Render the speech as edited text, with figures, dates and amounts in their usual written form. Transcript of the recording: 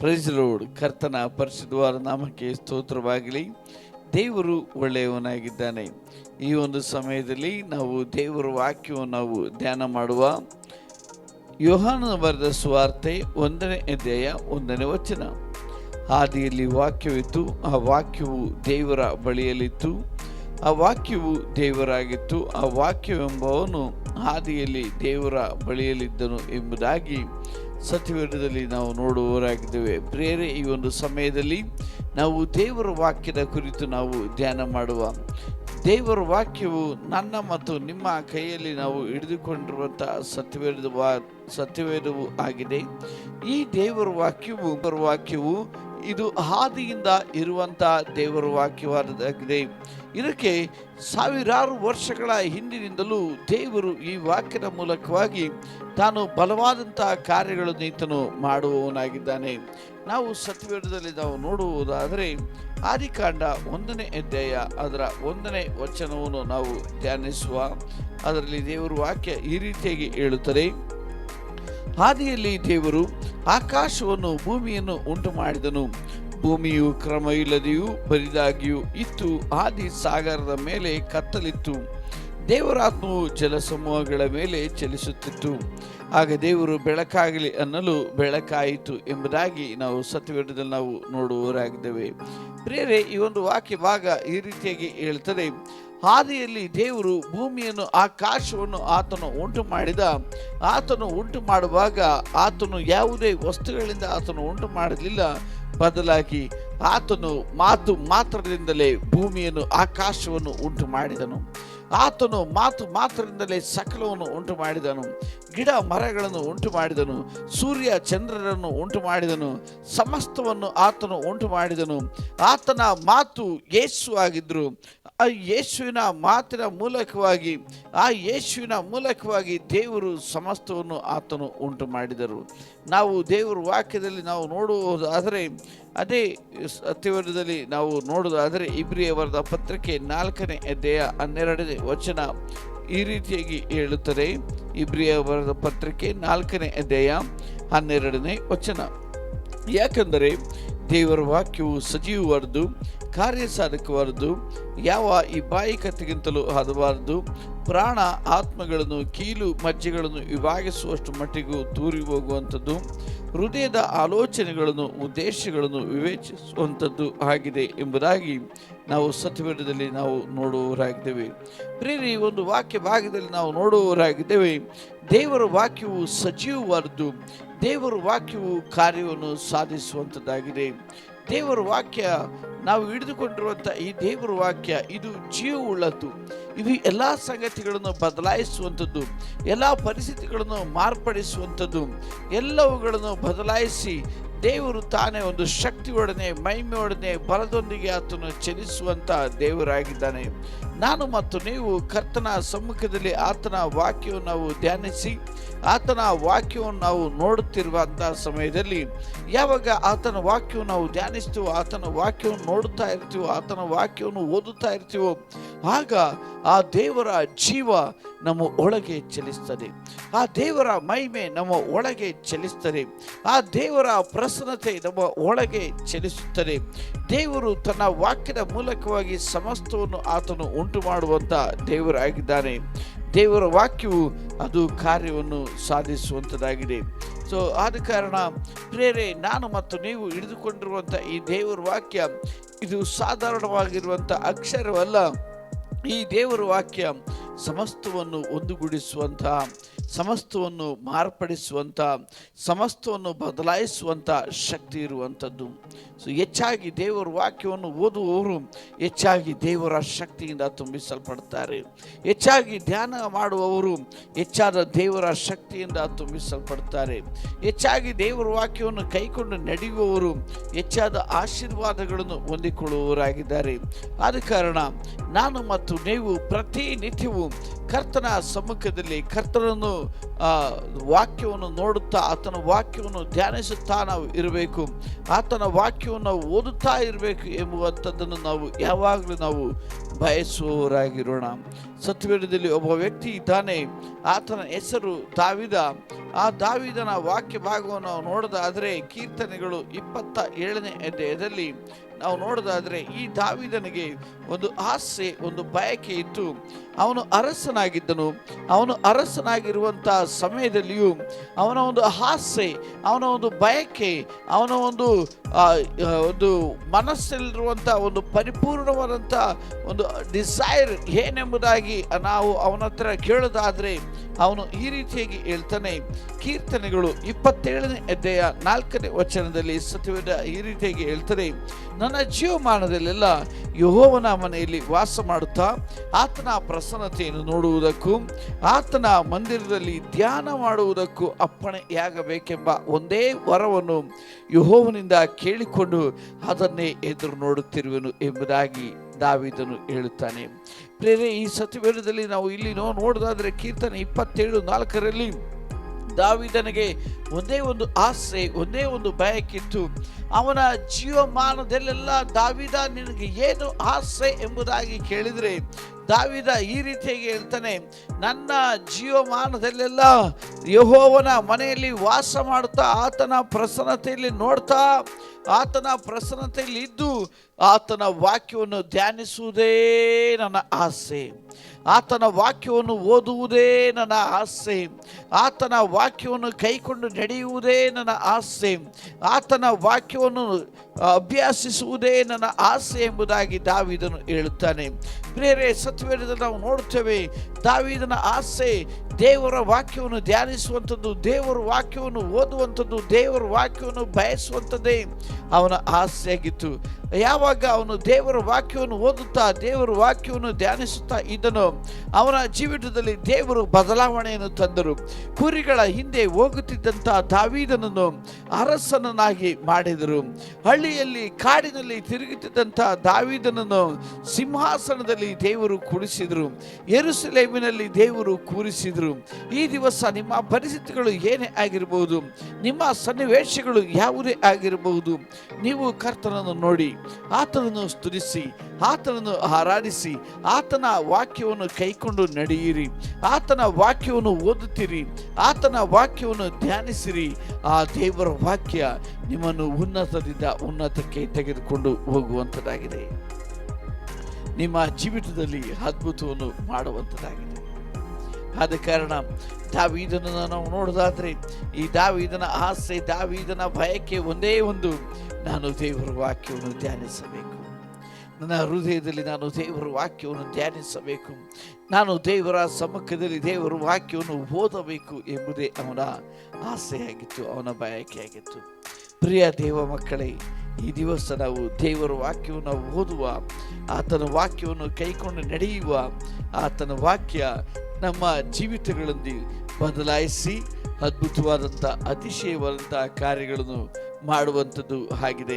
Price lord. ಕರ್ತನ ಪರಿಶುದ್ಧವಾದ ನಾಮಕ್ಕೆ ಸ್ತೋತ್ರವಾಗಲಿ. ದೇವರು ಒಳ್ಳೆಯವನಾಗಿದ್ದಾನೆ. ಈ ಒಂದು ಸಮಯದಲ್ಲಿ ನಾವು ದೇವರ ವಾಕ್ಯವನ್ನು ನಾವು ಧ್ಯಾನ ಮಾಡುವ. ಯೋಹಾನನ ಬರೆದ ಸುವಾರ್ತೆ 1ನೇ ಅಧ್ಯಾಯ 1ನೇ ವಚನ. ಆದಿಯಲ್ಲಿ ವಾಕ್ಯವಿತ್ತು, ಆ ವಾಕ್ಯವು ದೇವರ ಬಳಿಯಲ್ಲಿತ್ತು, ಆ ವಾಕ್ಯವು ದೇವರಾಗಿತ್ತು, ಆ ವಾಕ್ಯವೆಂಬವನು ಆದಿಯಲ್ಲಿ ದೇವರ ಬಳಿಯಲ್ಲಿದ್ದನು ಎಂಬುದಾಗಿ ಸತ್ಯವೇದದಲ್ಲಿ ನಾವು ನೋಡುವವರಾಗಿದ್ದೇವೆ. ಪ್ರಿಯರೇ, ಈ ಒಂದು ಸಮಯದಲ್ಲಿ ನಾವು ದೇವರ ವಾಕ್ಯದ ಕುರಿತು ನಾವು ಧ್ಯಾನ ಮಾಡುವ. ದೇವರ ವಾಕ್ಯವು ನನ್ನ ಮತ್ತು ನಿಮ್ಮ ಕೈಯಲ್ಲಿ ನಾವು ಹಿಡಿದುಕೊಂಡಿರುವಂಥ ಸತ್ಯವೇದವು ಆಗಿದೆ. ಈ ದೇವರ ವಾಕ್ಯವು ಇದು ಆದಿಯಿಂದ ಇರುವಂಥ ದೇವರ ವಾಕ್ಯವಾಗಿದೆ. ಇದಕ್ಕೆ ಸಾವಿರಾರು ವರ್ಷಗಳ ಹಿಂದಿನಿಂದಲೂ ದೇವರು ಈ ವಾಕ್ಯದ ಮೂಲಕವಾಗಿ ತಾನು ಬಲವಾದಂತಹ ಕಾರ್ಯಗಳನ್ನು ಈತನು ಮಾಡುವವನಾಗಿದ್ದಾನೆ. ನಾವು ಸತ್ಯವೇದದಲ್ಲಿ ನಾವು ನೋಡುವುದಾದರೆ ಆದಿಕಾಂಡ 1ನೇ ಅಧ್ಯಾಯ ಅದರ 1ನೇ ವಚನವನ್ನು ನಾವು ಧ್ಯಾನಿಸುವ. ಅದರಲ್ಲಿ ದೇವರ ವಾಕ್ಯ ಈ ರೀತಿಯಾಗಿ ಹೇಳುತ್ತದೆ: ಆದಿಯಲ್ಲಿ ದೇವರು ಆಕಾಶವನ್ನು ಭೂಮಿಯನ್ನು ಉಂಟು ಮಾಡಿದನು. ಭೂಮಿಯು ಕ್ರಮವಿಲ್ಲದೆಯೂ ಬರಿದಾಗಿಯೂ ಇತ್ತು. ಆದಿ ಸಾಗರದ ಮೇಲೆ ಕತ್ತಲಿತ್ತು. ದೇವರಾತ್ಮವು ಜಲಸಮೂಹಗಳ ಮೇಲೆ ಚಲಿಸುತ್ತಿತ್ತು. ಆಗ ದೇವರು ಬೆಳಕಾಗಲಿ ಅನ್ನಲು ಬೆಳಕಾಯಿತು ಎಂಬುದಾಗಿ ನಾವು ಸತ್ಯವೇದದಲ್ಲಿ ನಾವು ನೋಡುವವರಾಗಿದ್ದೇವೆ. ಪ್ರಿಯರೇ, ಈ ಒಂದು ವಾಕ್ಯ ಭಾಗ ಈ ರೀತಿಯಾಗಿ ಹೇಳ್ತದೆ: ಆದಿಯಲ್ಲಿ ದೇವರು ಭೂಮಿಯನ್ನು ಆಕಾಶವನ್ನು ಆತನು ಉಂಟು ಮಾಡಿದ. ಆತನು ಉಂಟು ಮಾಡುವಾಗ ಆತನು ಯಾವುದೇ ವಸ್ತುಗಳಿಂದ ಆತನು ಉಂಟು ಮಾಡಲಿಲ್ಲ. ಬದಲಾಗಿ ಆತನು ಮಾತ್ರದಿಂದಲೇ ಭೂಮಿಯನ್ನು ಆಕಾಶವನ್ನು ಉಂಟು ಮಾಡಿದನು. ಆತನು ಮಾತ್ರದಿಂದಲೇ ಸಕಲವನ್ನು ಉಂಟು ಮಾಡಿದನು. ಗಿಡ ಮರಗಳನ್ನು ಉಂಟು ಮಾಡಿದನು. ಸೂರ್ಯ ಚಂದ್ರರನ್ನು ಉಂಟು ಮಾಡಿದನು. ಸಮಸ್ತವನ್ನು ಆತನು ಉಂಟು ಮಾಡಿದನು. ಆತನ ಮಾತು ಯೇಸು ಆಗಿದ್ರು. ಆ ಯೇಸುವಿನ ಮಾತಿನ ಮೂಲಕವಾಗಿ ದೇವರು ಸಮಸ್ತವನ್ನು ಆತನು ಉಂಟು ಮಾಡಿದರು. ನಾವು ದೇವರ ವಾಕ್ಯದಲ್ಲಿ ನಾವು ನೋಡುವುದಾದರೆ, ಅದೇ ಸತ್ಯವೇದದಲ್ಲಿ ನಾವು ನೋಡುವುದಾದರೆ ಇಬ್ರಿಯ ಬರೆದ ಪತ್ರಿಕೆ 4ನೇ ಅಧ್ಯಾಯ 12ನೇ ವಚನ ಈ ರೀತಿಯಾಗಿ ಹೇಳುತ್ತದೆ. ಇಬ್ರಿಯ ಬರೆದ ಪತ್ರಿಕೆ 4ನೇ ಅಧ್ಯಾಯ 12ನೇ ವಚನ: ಯಾಕೆಂದರೆ ದೇವರ ವಾಕ್ಯವು ಸಜೀವವಾದುದು, ಕಾರ್ಯಸಾಧಕವಾದುದು, ಯಾವ ಈ ಬಾಯಿ ಕತ್ತಿಗಿಂತಲೂ ಹದವಾದುದು, ಪ್ರಾಣ ಆತ್ಮಗಳನ್ನು ಕೀಲು ಮಜ್ಜೆಗಳನ್ನು ವಿಭಾಗಿಸುವಷ್ಟು ಮಟ್ಟಿಗೂ ತೂರಿ ಹೋಗುವಂಥದ್ದು, ಹೃದಯದ ಆಲೋಚನೆಗಳನ್ನು ಉದ್ದೇಶಗಳನ್ನು ವಿವೇಚಿಸುವಂಥದ್ದು ಆಗಿದೆ ಎಂಬುದಾಗಿ ನಾವು ಸತ್ಯವೇದದಲ್ಲಿ ನಾವು ನೋಡುವವರಾಗಿದ್ದೇವೆ. ಪ್ರಿಯರೇ, ಈ ಒಂದು ವಾಕ್ಯ ಭಾಗದಲ್ಲಿ ನಾವು ನೋಡುವವರಾಗಿದ್ದೇವೆ. ದೇವರ ವಾಕ್ಯವು ಸಜೀವವಾದದ್ದು. ದೇವರ ವಾಕ್ಯವು ಕಾರ್ಯವನ್ನು ಸಾಧಿಸುವಂಥದ್ದಾಗಿದೆ. ದೇವರ ವಾಕ್ಯ, ನಾವು ಹಿಡಿದುಕೊಂಡಿರುವಂಥ ಈ ದೇವರ ವಾಕ್ಯ ಇದು ಜೀವವುಳ್ಳದ್ದು. ಇದು ಎಲ್ಲ ಸಂಗತಿಗಳನ್ನು ಬದಲಾಯಿಸುವಂಥದ್ದು, ಎಲ್ಲ ಪರಿಸ್ಥಿತಿಗಳನ್ನು ಮಾರ್ಪಡಿಸುವಂಥದ್ದು, ಎಲ್ಲವುಗಳನ್ನು ಬದಲಾಯಿಸಿ ದೇವರು ತಾನೇ ಒಂದು ಶಕ್ತಿಯೊಡನೆ ಮಹಿಮೆಯೊಡನೆ ಬಲದೊಂದಿಗೆ ಆತನು ಚಲಿಸುವಂಥ ದೇವರಾಗಿದ್ದಾನೆ. ನಾನು ಮತ್ತು ನೀವು ಕರ್ತನ ಸಮ್ಮುಖದಲ್ಲಿ ಆತನ ವಾಕ್ಯವನ್ನು ನಾವು ಧ್ಯಾನಿಸಿ ಆತನ ವಾಕ್ಯವನ್ನು ನಾವು ನೋಡುತ್ತಿರುವಂಥ ಸಮಯದಲ್ಲಿ, ಯಾವಾಗ ಆತನ ವಾಕ್ಯವನ್ನು ನಾವು ಧ್ಯಾನಿಸ್ತೀವೋ, ಆತನ ವಾಕ್ಯವನ್ನು ನೋಡುತ್ತಾ ಇರ್ತೀವೋ, ಆತನ ವಾಕ್ಯವನ್ನು ಓದುತ್ತಾ ಇರ್ತೀವೋ, ಆಗ ಆ ದೇವರ ಜೀವ ನಮ್ಮ ಒಳಗೆ ಚಲಿಸ್ತದೆ. ಆ ದೇವರ ಮಹಿಮೆ ನಮ್ಮ ಒಳಗೆ ಚಲಿಸ್ತದೆ. ಆ ದೇವರ ಪ್ರಸನ್ನತೆ ನಮ್ಮ ಒಳಗೆ ಚಲಿಸುತ್ತದೆ. ದೇವರು ತನ್ನ ವಾಕ್ಯದ ಮೂಲಕವಾಗಿ ಸಮಸ್ತವನ್ನು ಆತನು ಉಂಟು ಮಾಡುವಂಥ ದೇವರಾಗಿದ್ದಾನೆ. ದೇವರ ವಾಕ್ಯವು ಅದು ಕಾರ್ಯವನ್ನು ಸಾಧಿಸುವಂಥದ್ದಾಗಿದೆ. ಆದ ಕಾರಣ ಪ್ರಿಯರೇ, ನಾನು ಮತ್ತು ನೀವು ಹಿಡಿದುಕೊಂಡಿರುವಂಥ ಈ ದೇವರ ವಾಕ್ಯ ಇದು ಸಾಧಾರಣವಾಗಿರುವಂಥ ಅಕ್ಷರವಲ್ಲ. ಈ ದೇವರ ವಾಕ್ಯ ಸಮಸ್ತವನ್ನು ಒಂದುಗೂಡಿಸುವಂಥ, ಸಮಸ್ತವನ್ನು ಮಾರ್ಪಡಿಸುವಂಥ, ಸಮಸ್ತವನ್ನು ಬದಲಾಯಿಸುವಂಥ ಶಕ್ತಿ ಇರುವಂಥದ್ದು. ಹೆಚ್ಚಾಗಿ ದೇವರ ವಾಕ್ಯವನ್ನು ಓದುವವರು ಹೆಚ್ಚಾಗಿ ದೇವರ ಶಕ್ತಿಯಿಂದ ತುಂಬಿಸಲ್ಪಡ್ತಾರೆ. ಹೆಚ್ಚಾಗಿ ಧ್ಯಾನ ಮಾಡುವವರು ಹೆಚ್ಚಾದ ದೇವರ ಶಕ್ತಿಯಿಂದ ತುಂಬಿಸಲ್ಪಡ್ತಾರೆ. ಹೆಚ್ಚಾಗಿ ದೇವರ ವಾಕ್ಯವನ್ನು ಕೈಕೊಂಡು ನಡೆಯುವವರು ಹೆಚ್ಚಾದ ಆಶೀರ್ವಾದಗಳನ್ನು ಹೊಂದಿಕೊಳ್ಳುವವರಾಗಿದ್ದಾರೆ. ಆದ ಕಾರಣ ನಾನು ಮತ್ತು ನೀವು ಪ್ರತಿನಿತ್ಯವೂ ಕರ್ತನ ಸಮ್ಮುಖದಲ್ಲಿ ಕರ್ತನನ್ನು ವಾಕ್ಯವನ್ನು ನೋಡುತ್ತಾ ಆತನ ವಾಕ್ಯವನ್ನು ಧ್ಯಾನಿಸುತ್ತಾ ನಾವು ಇರಬೇಕು. ಆತನ ವಾಕ್ಯವನ್ನು ನಾವು ಓದುತ್ತಾ ಇರಬೇಕು ಎಂಬುವಂಥದ್ದನ್ನು ನಾವು ಯಾವಾಗಲೂ ನಾವು ಬಯಸುವವರಾಗಿರೋಣ. ಸತ್ಯವೇದದಲ್ಲಿ ಒಬ್ಬ ವ್ಯಕ್ತಿ ಇದ್ದಾನೆ, ಆತನ ಹೆಸರು ದಾವಿದ. ಆ ದಾವಿದನ ವಾಕ್ಯ ಭಾಗವನ್ನು ನಾವು ನೋಡೋದಾದರೆ ಕೀರ್ತನೆಗಳು 27ನೇ ಅಧ್ಯಾಯದಲ್ಲಿ ನಾವು ನೋಡೋದಾದರೆ ಈ ದಾವಿದನಿಗೆ ಒಂದು ಆಸೆ, ಒಂದು ಬಯಕೆ ಇತ್ತು. ಅವನು ಅರಸನಾಗಿದ್ದನು. ಅವನು ಅರಸನಾಗಿರುವಂಥ ಸಮಯದಲ್ಲಿಯೂ ಅವನ ಒಂದು ಆಸೆ, ಅವನ ಒಂದು ಬಯಕೆ, ಅವನ ಒಂದು ಮನಸ್ಸಲ್ಲಿರುವಂಥ ಒಂದು ಪರಿಪೂರ್ಣವಾದಂಥ ಒಂದು ಡಿಸೈರ್ ಏನೆಂಬುದಾಗಿ ನಾವು ಅವನ ಹತ್ರ ಕೇಳೋದಾದರೆ ಅವನು ಈ ರೀತಿಯಾಗಿ ಹೇಳ್ತಾನೆ. ಕೀರ್ತನೆಗಳು 27ನೇ ಅಧ್ಯಾಯ 4ನೇ ವಚನದಲ್ಲಿ ಸತ್ಯವೇದ ಈ ರೀತಿಯಾಗಿ ಹೇಳ್ತಾರೆ, ನನ್ನ ಜೀವಮಾನದಲ್ಲೆಲ್ಲ ಯೆಹೋವನ ಮನೆಯಲ್ಲಿ ವಾಸ ಮಾಡುತ್ತಾ ಆತನ ಪ್ರಸನ್ನತೆಯನ್ನು ನೋಡುವುದಕ್ಕೂ ಆತನ ಮಂದಿರದಲ್ಲಿ ಧ್ಯಾನ ಮಾಡುವುದಕ್ಕೂ ಅಪ್ಪಣೆಯಾಗಬೇಕೆಂಬ ಒಂದೇ ವರವನ್ನು ಯೆಹೋವನಿಂದ ಕೇಳಿಕೊಂಡು ಅದನ್ನೇ ಎದುರು ನೋಡುತ್ತಿರುವೆನು ಎಂಬುದಾಗಿ ದಾವೀದನು ಹೇಳುತ್ತಾನೆ. ಪ್ರೇರೆ, ಈ ಸತ್ಯವೇದದಲ್ಲಿ ನಾವು ಇಲ್ಲಿ ನೋಡೋದಾದರೆ ಕೀರ್ತನೆ 27:4ರಲ್ಲಿ ದಾವೀದನಿಗೆ ಒಂದೇ ಒಂದು ಆಸೆ, ಒಂದೇ ಒಂದು ಬಯಕಿತ್ತು. ಅವನ ಜೀವಮಾನದಲ್ಲೆಲ್ಲ ದಾವೀದ ನಿನಗೆ ಏನು ಆಸೆ ಎಂಬುದಾಗಿ ಕೇಳಿದರೆ ದಾವೀದ ಈ ರೀತಿಯಾಗಿ ಹೇಳ್ತಾನೆ, ನನ್ನ ಜೀವಮಾನದಲ್ಲೆಲ್ಲ ಯೆಹೋವನ ಮನೆಯಲ್ಲಿ ವಾಸ ಮಾಡುತ್ತಾ ಆತನ ಪ್ರಸನ್ನತೆಯಲ್ಲಿ ನೋಡ್ತಾ ಆತನ ಪ್ರಸನ್ನತೆಯಲ್ಲಿ ಇದ್ದು ಆತನ ವಾಕ್ಯವನ್ನು ಧ್ಯಾನಿಸುವುದೇ ನನ್ನ ಆಸೆ. ಆತನ ವಾಕ್ಯವನ್ನು ಓದುವುದೇ ನನ್ನ ಆಸೆ. ಆತನ ವಾಕ್ಯವನ್ನು ಕೈಕೊಂಡು ನಡೆಯುವುದೇ ನನ್ನ ಆಸೆ. ಆತನ ವಾಕ್ಯವನ್ನು ಅಭ್ಯಾಸಿಸುವುದೇ ನನ್ನ ಆಸೆ ಎಂಬುದಾಗಿ ದಾವೀದನು ಹೇಳುತ್ತಾನೆ. ಪ್ರಿಯರೇ, ಸತ್ಯವೇದದಲ್ಲಿ ನಾವು ನೋಡುತ್ತೇವೆ ದಾವೀದನ ಆಸೆ ದೇವರ ವಾಕ್ಯವನ್ನು ಧ್ಯಾನಿಸುವಂಥದ್ದು, ದೇವರ ವಾಕ್ಯವನ್ನು ಓದುವಂಥದ್ದು, ದೇವರ ವಾಕ್ಯವನ್ನು ಬಯಸುವಂಥದ್ದೇ ಅವನ ಆಸೆಯಾಗಿತ್ತು. ಯಾವಾಗ ಅವನು ದೇವರ ವಾಕ್ಯವನ್ನು ಓದುತ್ತಾ ದೇವರ ವಾಕ್ಯವನ್ನು ಧ್ಯಾನಿಸುತ್ತಾ ಇದ್ದನೋ ಅವನ ಜೀವಿತದಲ್ಲಿ ದೇವರು ಬದಲಾವಣೆಯನ್ನು ತಂದರು. ಕುರಿಗಳ ಹಿಂದೆ ಹೋಗುತ್ತಿದ್ದಂಥ ದಾವೀದನನ್ನು ಅರಸನನ್ನಾಗಿ ಮಾಡಿದರು. ಹಳ್ಳಿಯಲ್ಲಿ ಕಾಡಿನಲ್ಲಿ ತಿರುಗುತ್ತಿದ್ದಂಥ ದಾವೀದನನ್ನು ಸಿಂಹಾಸನದಲ್ಲಿ ದೇವರು ಕೂಡಿಸಿದರು. ಯೆರೂಸಲೇಮಿನಲ್ಲಿ ದೇವರು ಕೂರಿಸಿದರು. ಈ ದಿವಸ ನಿಮ್ಮ ಪರಿಸ್ಥಿತಿಗಳು ಏನೇ ಆಗಿರಬಹುದು, ನಿಮ್ಮ ಸನ್ನಿವೇಶಗಳು ಯಾವುದೇ ಆಗಿರಬಹುದು, ನೀವು ಕರ್ತನನ್ನು ನೋಡಿ, ಆತನನ್ನು ಸ್ತುತಿಸಿ, ಆತನನ್ನು ಆರಾಧಿಸಿ, ಆತನ ವಾಕ್ಯವನ್ನು ಕೈಕೊಂಡು ನಡೆಯಿರಿ, ಆತನ ವಾಕ್ಯವನ್ನು ಓದುತ್ತೀರಿ, ಆತನ ವಾಕ್ಯವನ್ನು ಧ್ಯಾನಿಸಿರಿ. ಆ ದೇವರ ವಾಕ್ಯ ನಿಮ್ಮನ್ನು ಉನ್ನತದಿಂದ ಉನ್ನತಕ್ಕೆ ತೆಗೆದುಕೊಂಡು ಹೋಗುವಂಥದ್ದಾಗಿದೆ. ನಿಮ್ಮ ಜೀವಿತದಲ್ಲಿ ಅದ್ಭುತವನ್ನು ಮಾಡುವಂಥದ್ದಾಗಿದೆ. ಆದ ಕಾರಣ ದಾವೀದನನ್ನು ನಾವು ನೋಡೋದಾದರೆ ಈ ದಾವೀದನ ಆಸೆ, ದಾವೀದನ ಬಯಕೆ ಒಂದೇ ಒಂದು, ನಾನು ದೇವರ ವಾಕ್ಯವನ್ನು ಧ್ಯಾನಿಸಬೇಕು. ನನ್ನ ಹೃದಯದಲ್ಲಿ ನಾನು ದೇವರ ವಾಕ್ಯವನ್ನು ಧ್ಯಾನಿಸಬೇಕು. ನಾನು ದೇವರ ಸಮ್ಮುಖದಲ್ಲಿ ದೇವರ ವಾಕ್ಯವನ್ನು ಓದಬೇಕು ಎಂಬುದೇ ಅವನ ಆಸೆಯಾಗಿತ್ತು, ಅವನ ಬಯಕೆಯಾಗಿತ್ತು. ಪ್ರಿಯ ದೇವ ಮಕ್ಕಳೇ, ಈ ದಿವಸ ನಾವು ದೇವರ ವಾಕ್ಯವನ್ನು ಓದುವ, ಆತನ ವಾಕ್ಯವನ್ನು ಕೈಕೊಂಡು ನಡೆಯುವ, ಆತನ ವಾಕ್ಯ ನಮ್ಮ ಜೀವಿತಗಳಲ್ಲಿ ಬದಲಾಯಿಸಿ ಅದ್ಭುತವಾದಂಥ ಅತಿಶಯವಾದಂಥ ಕಾರ್ಯಗಳನ್ನು ಮಾಡುವಂಥದ್ದು ಆಗಿದೆ.